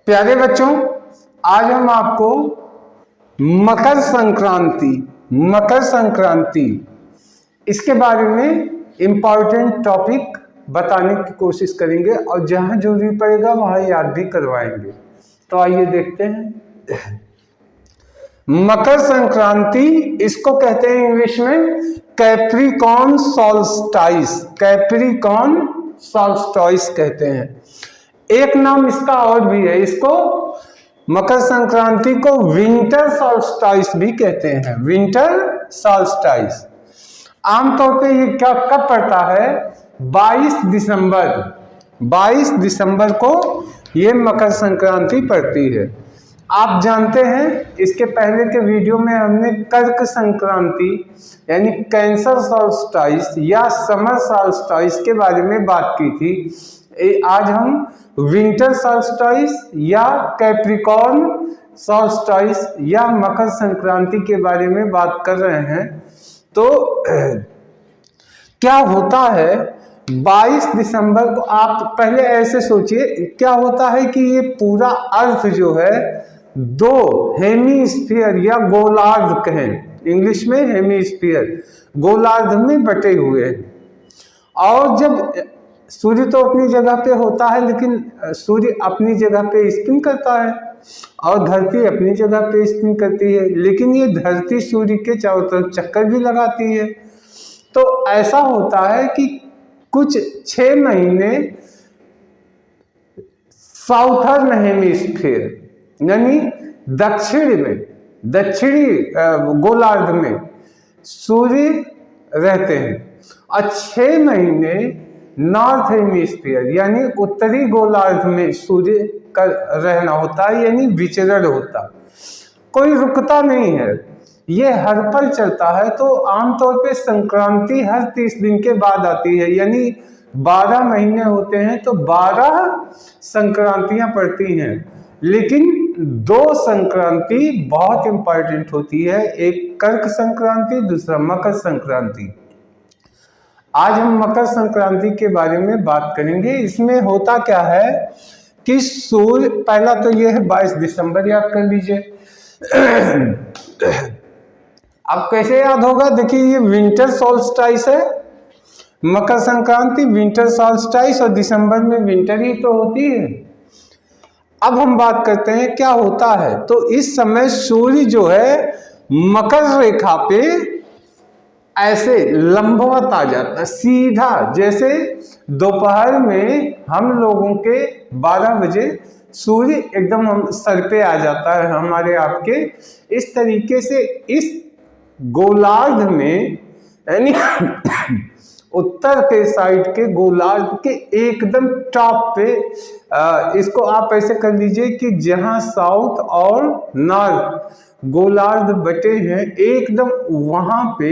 प्यारे बच्चों, आज हम आपको मकर संक्रांति इसके बारे में इम्पॉर्टेंट टॉपिक बताने की कोशिश करेंगे और जहां जरूरी पड़ेगा वहां याद भी करवाएंगे। तो आइए देखते हैं। मकर संक्रांति इसको कहते हैं इंग्लिश में कैप्रिकॉर्न सॉल्स्टाइस। कैप्रिकॉर्न सॉल्स्टाइस कहते हैं। एक नाम इसका और भी है, इसको मकर संक्रांति को विंटर सॉल्स्टाइस भी कहते हैं। विंटर सॉल्स्टाइस आमतौर पे ये क्या कब पड़ता है? 22 दिसंबर। 22 दिसंबर को ये मकर संक्रांति पड़ती है। आप जानते हैं इसके पहले के वीडियो में हमने कर्क संक्रांति यानी कैंसर सॉल्स्टाइस या समर सॉल्स्टाइस के बारे में बात की थी। आज हम विंटर सॉल्स्टाइस या कैप्रिकॉर्न सॉल्स्टाइस या मकर संक्रांति के बारे में बात कर रहे हैं। तो क्या होता है 22 दिसंबर को? आप पहले ऐसे सोचिए, क्या होता है कि ये पूरा अर्थ जो है दो हेमीस्फीयर या गोलार्ध कहें, इंग्लिश में हेमीस्फीयर, गोलार्ध में बटे हुए हैं। और जब सूर्य तो अपनी जगह पे होता है, लेकिन सूर्य अपनी जगह पे स्पिन करता है और धरती अपनी जगह पे स्पिन करती है, लेकिन ये धरती सूर्य के चारों तरफ चक्कर भी लगाती है। तो ऐसा होता है कि कुछ 6 महीने साउथर्न हेमिस्फीयर यानी दक्षिणी गोलार्ध में सूर्य रहते हैं और 6 महीने नॉर्थ हेमिस्फीयर यानी उत्तरी गोलार्ध में सूर्य का रहना होता है, यानी विचरण होता, कोई रुकता नहीं है, ये हर पल चलता है। तो आमतौर पे संक्रांति हर 30 दिन के बाद आती है, यानी 12 महीने होते हैं तो 12 संक्रांतियां पड़ती हैं। लेकिन 2 संक्रांति बहुत इंपॉर्टेंट होती है, एक कर्क संक्रांति, दूसरा मकर संक्रांति। आज हम मकर संक्रांति के बारे में बात करेंगे। इसमें होता क्या है कि सूर्य, पहला तो ये है 22 दिसंबर, याद कर लीजिए। अब कैसे याद होगा? देखिए ये विंटर सॉल्स्टाइस है, मकर संक्रांति विंटर सॉल्स्टाइस, और दिसंबर में विंटर ही तो होती है। अब हम बात करते हैं क्या होता है। तो इस समय सूर्य जो है मकर रेखा पे ऐसे लंबवत आ जाता है, सीधा, जैसे दोपहर में हम लोगों के 12 बजे सूर्य एकदम हम सर पे आ जाता है हमारे आपके। इस तरीके से इस गोलार्ध में यानी उत्तर के साइड के गोलार्ध के एकदम टॉप पे, इसको आप ऐसे कर लीजिए कि जहां साउथ और नॉर्थ गोलार्ध बटे हैं, एकदम वहां पे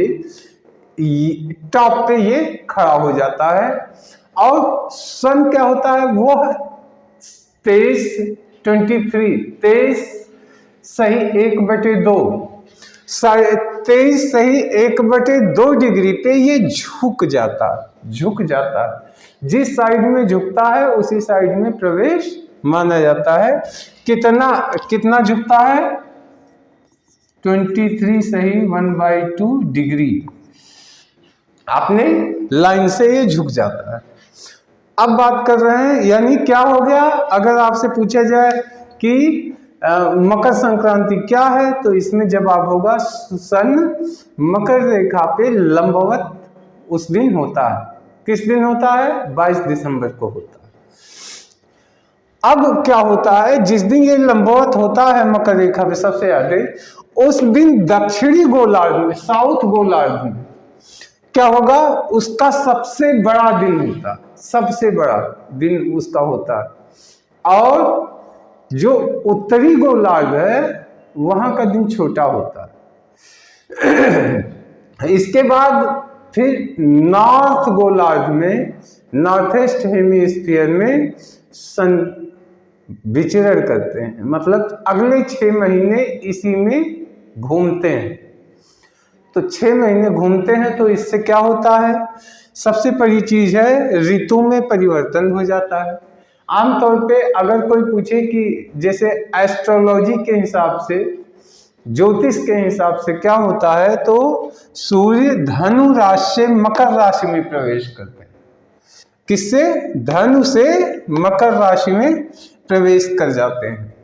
टॉप पे ये खड़ा हो जाता है। और सन क्या होता है? वो 23 सही 1/2, 23 सही 1/2 डिग्री पे ये झुक जाता है। जिस साइड में झुकता है उसी साइड में प्रवेश माना जाता है। कितना झुकता है? 23 सही 1/2 डिग्री अपने लाइन से ये झुक जाता है। अब बात कर रहे हैं, यानी क्या हो गया? अगर आपसे पूछा जाए कि मकर संक्रांति क्या है, तो इसमें जवाब होगा सन मकर रेखा पे लंबवत उस दिन होता है। किस दिन होता है? 22 दिसंबर को होता है। अब क्या होता है, जिस दिन ये लंबवत होता है मकर रेखा पे सबसे आगे, उस दिन दक्षिणी गोलार्ध में, साउथ गोलार्ध में क्या होगा? उसका सबसे बड़ा दिन होता है, सबसे बड़ा दिन उसका होता है। और जो उत्तरी गोलार्ध है वहां का दिन छोटा होता है। इसके बाद फिर नॉर्थ गोलार्ध में, नॉर्थ ईस्ट हेमिस्फीयर में सन विचरण करते हैं, मतलब अगले 6 महीने इसी में घूमते हैं। तो 6 महीने घूमते हैं, तो इससे क्या होता है? सबसे बड़ी चीज है ऋतु में परिवर्तन हो जाता है। आमतौर पे अगर कोई पूछे कि जैसे एस्ट्रोलॉजी के हिसाब से, ज्योतिष के हिसाब से क्या होता है, तो सूर्य धनु राशि से मकर राशि में प्रवेश करते हैं। किससे? धनु से मकर राशि में प्रवेश कर जाते हैं।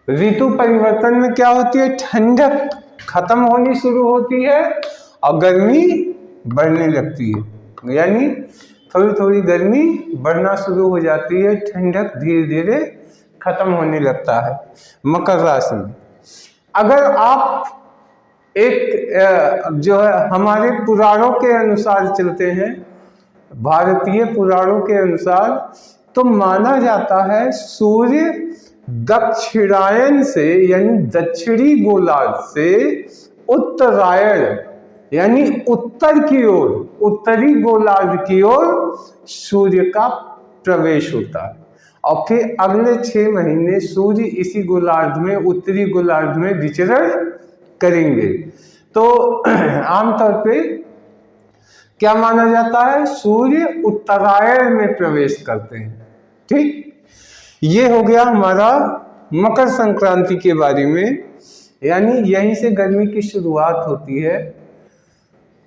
ऋतु परिवर्तन में क्या होती है? ठंडक खत्म होनी शुरू होती है और गर्मी बढ़ने लगती है, यानी थोड़ी थोड़ी गर्मी बढ़ना शुरू हो जाती है, ठंडक धीरे धीरे खत्म होने लगता है मकर राशि में। अगर आप एक जो है हमारे पुराणों के अनुसार चलते हैं, भारतीय पुराणों के अनुसार, तो माना जाता है सूर्य दक्षिणायन से यानी दक्षिणी गोलार्ध से उत्तरायण यानी उत्तर की ओर, उत्तरी गोलार्ध की ओर सूर्य का प्रवेश होता है और फिर अगले 6 महीने सूर्य इसी गोलार्ध में, उत्तरी गोलार्ध में विचरण करेंगे। तो आमतौर पे क्या माना जाता है? सूर्य उत्तरायण में प्रवेश करते हैं। ठीक, ये हो गया हमारा मकर संक्रांति के बारे में, यानी यहीं से गर्मी की शुरुआत होती है।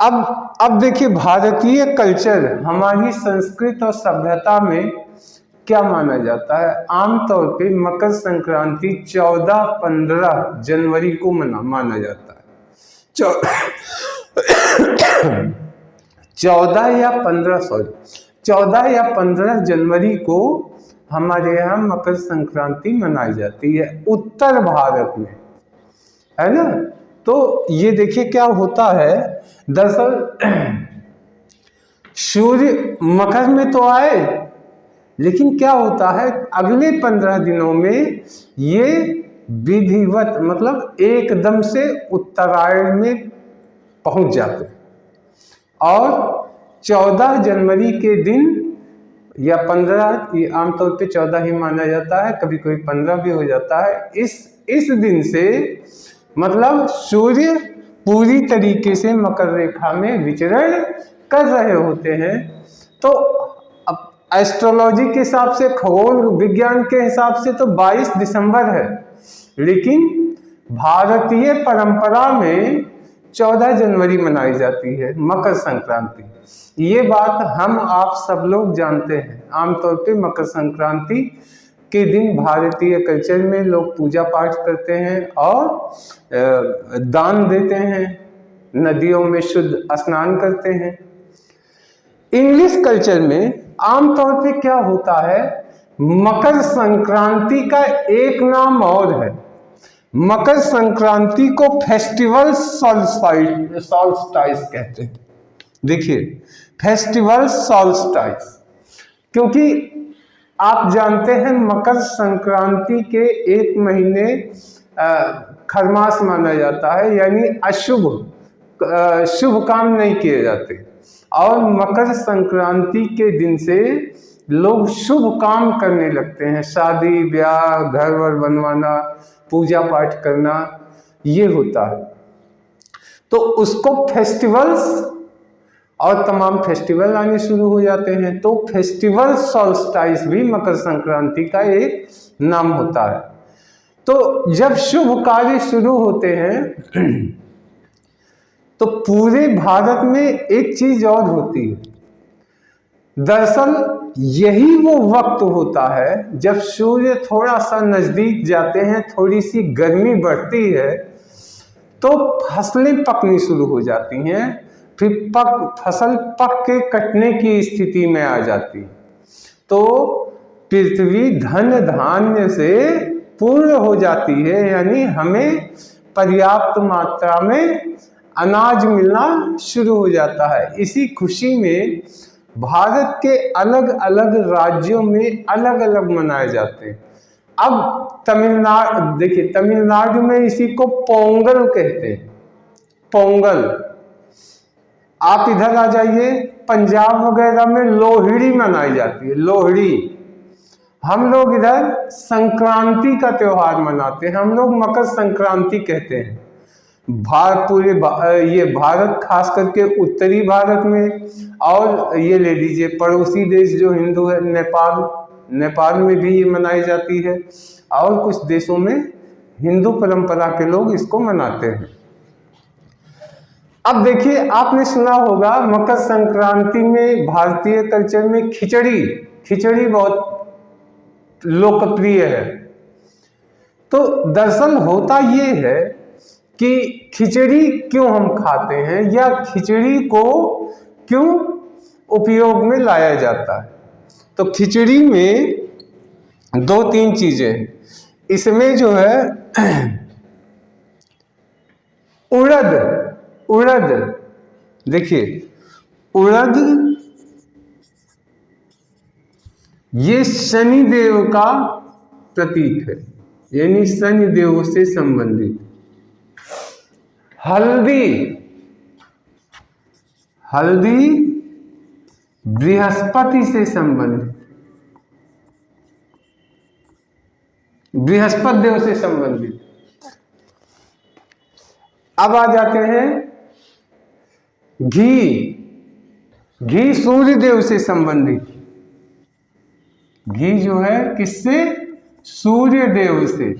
अब देखिए भारतीय कल्चर, हमारी संस्कृति और सभ्यता में क्या माना जाता है? आमतौर पे मकर संक्रांति 14-15 जनवरी को माना जाता है। 14 या 15 जनवरी को हमारे यहाँ मकर संक्रांति मनाई जाती है उत्तर भारत में, है ना। तो ये देखिए क्या होता है, दरअसल सूर्य मकर में तो आए, लेकिन क्या होता है अगले 15 दिनों में ये विधिवत मतलब एकदम से उत्तरायण में पहुंच जाते हैं और 14 जनवरी के दिन या 15, ये आमतौर पे 14 ही माना जाता है, कभी कभी 15 भी हो जाता है। इस दिन से मतलब सूर्य पूरी तरीके से मकर रेखा में विचरण कर रहे होते हैं। तो अब एस्ट्रोलॉजी के हिसाब से, खगोल विज्ञान के हिसाब से तो 22 दिसंबर है, लेकिन भारतीय परंपरा में 14 जनवरी मनाई जाती है मकर संक्रांति। ये बात हम आप सब लोग जानते हैं। आमतौर पे मकर संक्रांति के दिन भारतीय कल्चर में लोग पूजा पाठ करते हैं और दान देते हैं, नदियों में शुद्ध स्नान करते हैं। इंग्लिश कल्चर में आमतौर पे क्या होता है, मकर संक्रांति का एक नाम और है, मकर संक्रांति को फेस्टिवल सॉल्स्टाइस कहते हैं। देखिए फेस्टिवल सॉल्स्टाइस, क्योंकि आप जानते हैं मकर संक्रांति के एक महीने खरमास माना जाता है, यानी अशुभ शुभ काम नहीं किए जाते, और मकर संक्रांति के दिन से लोग शुभ काम करने लगते हैं, शादी ब्याह, घर वर बनवाना, पूजा पाठ करना, ये होता है। तो उसको फेस्टिवल्स और तमाम फेस्टिवल आने शुरू हो जाते हैं। तो फेस्टिवल सॉल्स्टाइस भी मकर संक्रांति का एक नाम होता है। तो जब शुभ कार्य शुरू होते हैं तो पूरे भारत में एक चीज और होती है, दरअसल यही वो वक्त होता है जब सूर्य थोड़ा सा नजदीक जाते हैं, थोड़ी सी गर्मी बढ़ती है, तो फसलें पकनी शुरू हो जाती हैं, फिर फसल पक के कटने की स्थिति में आ जाती। तो पृथ्वी धन धान्य से पूर्ण हो जाती है, यानी हमें पर्याप्त मात्रा में अनाज मिलना शुरू हो जाता है। इसी खुशी में भारत के अलग अलग राज्यों में अलग अलग मनाए जाते हैं। अब तमिलनाडु देखिए, तमिलनाडु में इसी को पोंगल कहते हैं, पोंगल। आप इधर आ जाइए, पंजाब वगैरह में लोहड़ी मनाई जाती है, लोहड़ी। हम लोग इधर संक्रांति का त्योहार मनाते हैं, हम लोग मकर संक्रांति कहते हैं। ये भारत खास करके उत्तरी भारत में, और ये ले लीजिए पड़ोसी देश जो हिंदू है नेपाल में भी ये मनाई जाती है, और कुछ देशों में हिंदू परंपरा के लोग इसको मनाते हैं। अब देखिए, आपने सुना होगा मकर संक्रांति में भारतीय कल्चर में खिचड़ी बहुत लोकप्रिय है। तो दरअसल होता ये है कि खिचड़ी क्यों हम खाते हैं या खिचड़ी को क्यों उपयोग में लाया जाता है। तो खिचड़ी में 2-3 चीजें, इसमें जो है उड़द, देखिए उड़द ये शनि देव का प्रतीक है, यानी शनि देव से संबंधित। हल्दी बृहस्पति से संबंधित, बृहस्पति देव से संबंधित। अब आ जाते हैं घी सूर्य देव से संबंधित। घी जो है किससे? सूर्य देव से।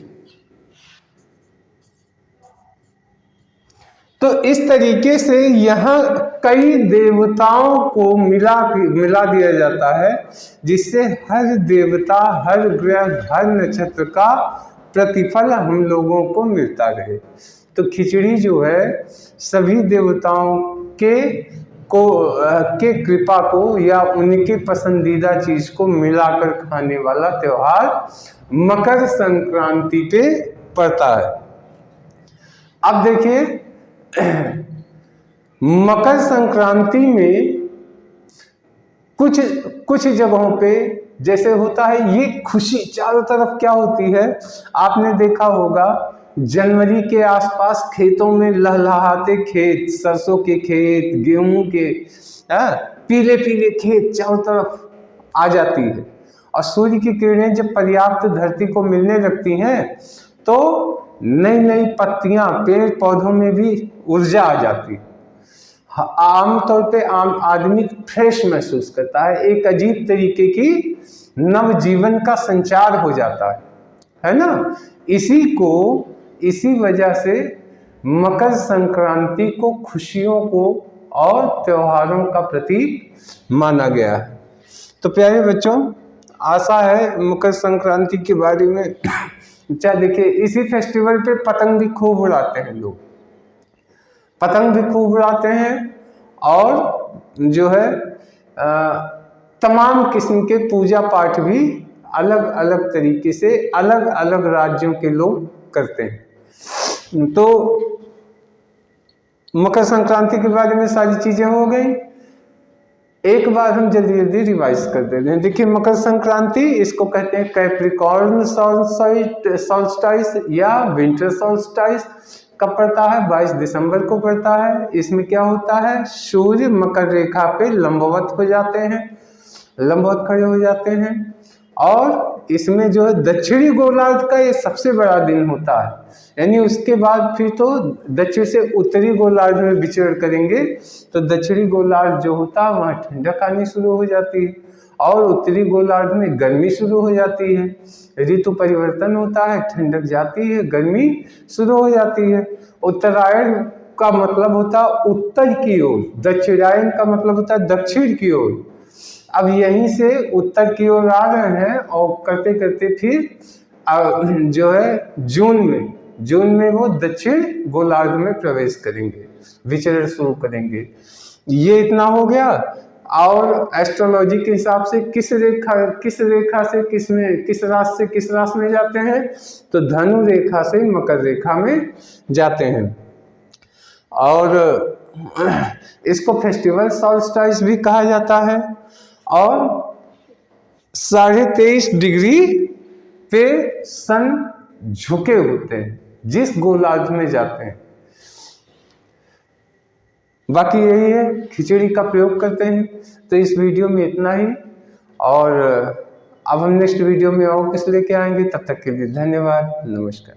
तो इस तरीके से यहाँ कई देवताओं को मिला दिया जाता है, जिससे हर देवता, हर ग्रह, हर नक्षत्र का प्रतिफल हम लोगों को मिलता रहे। तो खिचड़ी जो है सभी देवताओं के कृपा को या उनके पसंदीदा चीज को मिलाकर खाने वाला त्योहार मकर संक्रांति पे पड़ता है। अब देखिए, मकर संक्रांति में कुछ जगहों पे जैसे होता है ये खुशी, चारों तरफ क्या होती है, आपने देखा होगा जनवरी के आसपास खेतों में लहलहाते खेत, सरसों के खेत, गेहूं के पीले पीले खेत चारों तरफ आ जाती है, और सूर्य की किरणें जब पर्याप्त धरती को मिलने लगती हैं तो नई नई पत्तियां, पेड़ पौधों में भी ऊर्जा आ जाती है। आमतौर पे आम आदमी फ्रेश महसूस करता है, एक अजीब तरीके की नव जीवन का संचार हो जाता है ना। इसी वजह से मकर संक्रांति को खुशियों को और त्योहारों का प्रतीक माना गया है। तो प्यारे बच्चों, आशा है मकर संक्रांति के बारे में अच्छा, देखिए इसी फेस्टिवल पे पतंग भी खूब उड़ाते हैं लोग, पतंग भी खूब उड़ाते हैं, और जो है तमाम किस्म के पूजा पाठ भी अलग अलग तरीके से अलग अलग राज्यों के लोग करते हैं। तो मकर संक्रांति के बारे में सारी चीजें हो गई। एक बार हम जल्दी जल्दी रिवाइज कर देते हैं। देखिए, मकर संक्रांति इसको कहते हैं कैप्रिकॉर्न सॉल्स्टाइस या विंटर सॉल्स्टाइस। कब पड़ता है? 22 दिसंबर को पड़ता है। इसमें क्या होता है, सूर्य मकर रेखा पे लंबवत हो जाते हैं, लंबवत खड़े हो जाते हैं, और इसमें जो है दक्षिणी गोलार्ध का ये सबसे बड़ा दिन होता है। यानी उसके बाद फिर तो दक्षिण से उत्तरी गोलार्ध में विचरण करेंगे, तो दक्षिणी गोलार्ध जो होता है वहाँ ठंडक आनी शुरू हो जाती है, और उत्तरी गोलार्ध में गर्मी शुरू हो जाती है। ऋतु परिवर्तन होता है, ठंडक जाती है, गर्मी शुरू हो जाती है। उत्तरायण का मतलब होता है उत्तर की ओर, दक्षिणायन का मतलब होता है दक्षिण की ओर। अब यहीं से उत्तर की ओर आ रहे हैं, और करते करते फिर जो है जून में वो दक्षिण गोलार्ध में प्रवेश करेंगे, विचरण शुरू करेंगे। ये इतना हो गया। और एस्ट्रोलॉजी के हिसाब से किस रेखा से किस राशि से किस राशि में जाते हैं, तो धनु रेखा से मकर रेखा में जाते हैं। और इसको फेस्टिवल सॉल्स्टाइस भी कहा जाता है। और 23.5 डिग्री पे सन झुके होते हैं जिस गोलार्ध में जाते हैं। बाकी यही है, खिचड़ी का प्रयोग करते हैं। तो इस वीडियो में इतना ही, और अब हम नेक्स्ट वीडियो में और किस लेके आएंगे। तब तक के लिए धन्यवाद, नमस्कार।